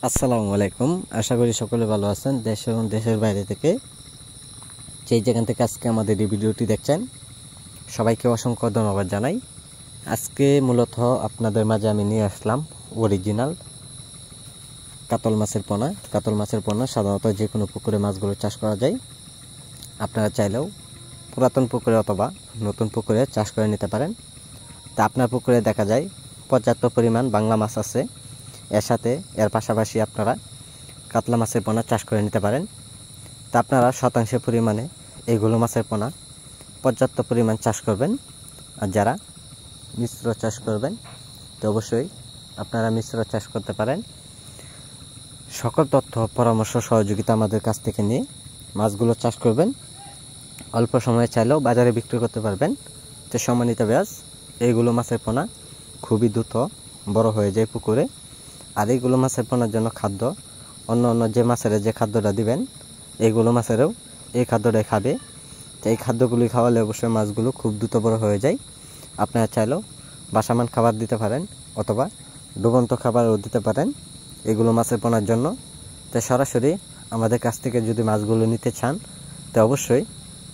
আসসালামু আলাইকুম। আশা করি সকলে ভালো আছেন। দেশ এবং দেশের বাইরে থেকে যেই যেখান থেকে আজকে আমাদের এই ভিডিওটি দেখছেন সবাইকে অসংখ্য ধন্যবাদ জানাই। আজকে মূলত আপনাদের মাঝে আমি নিয়ে আসলাম অরিজিনাল কাতল মাছের পোনা। কাতল মাছের পোনা সাধারণত যে কোনো পুকুরে মাছগুলো চাষ করা যায়। আপনারা চাইলেও পুরাতন পুকুরে অথবা নতুন পুকুরে চাষ করে নিতে পারেন। তা আপনার পুকুরে দেখা যায় পর্যাপ্ত পরিমাণ বাংলা মাছ আছে, এর পাশাপাশি আপনারা কাতলা মাছের পোনা চাষ করে নিতে পারেন। তা আপনারা শতাংশ পরিমাণে এইগুলো মাছের পোনা পর্যাপ্ত পরিমাণ চাষ করবেন। আর যারা মিশ্র চাষ করবেন তো অবশ্যই আপনারা মিশ্র চাষ করতে পারেন। সকল তথ্য পরামর্শ সহযোগিতা আমাদের কাছ থেকে নিয়ে মাছগুলো চাষ করবেন। অল্প সময়ে চাইলেও বাজারে বিক্রি করতে পারবেন। তো সম্মানিত ব্যাস, এইগুলো মাছের পোনা খুবই দ্রুত বড় হয়ে যায় পুকুরে। আর এইগুলো মাছের পোনার জন্য খাদ্য অন্য যে মাছের যে খাদ্যটা দিবেন এইগুলো মাছেরও এই খাদ্যটাই খাবে। তো এই খাদ্যগুলি খাওয়ালে অবশ্যই মাছগুলো খুব দ্রুত বড় হয়ে যায়। আপনারা চাইলেও বাসামান খাবার দিতে পারেন অথবা ডুবন্ত খাবারও দিতে পারেন এগুলো মাছের পোনার জন্য। তো সরাসরি আমাদের কাছ থেকে যদি মাছগুলো নিতে চান তো অবশ্যই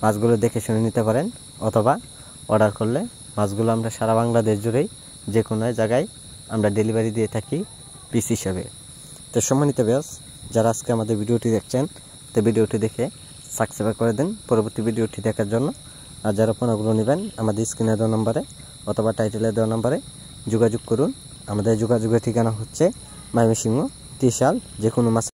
মাছগুলো দেখে শুনে নিতে পারেন, অথবা অর্ডার করলে মাছগুলো আমরা সারা বাংলাদেশ জুড়েই যে কোনো জায়গায় আমরা ডেলিভারি দিয়ে থাকি পিস হিসাবে। তো সম্মানিত ব্যাস, যারা আজকে আমাদের ভিডিওটি দেখছেন তো ভিডিওটি দেখে সাবস্ক্রাইব করে দিন পরবর্তী ভিডিওটি দেখার জন্য। আর যারা পোনাগুলো নেবেন আমাদের স্ক্রিনে দেওয়া নম্বরে অথবা টাইটেলে দেওয়া নম্বরে যোগাযোগ করুন। আমাদের যোগাযোগের ঠিকানা হচ্ছে ময়মনসিংহ, ত্রিশাল। যে কোনো মাছ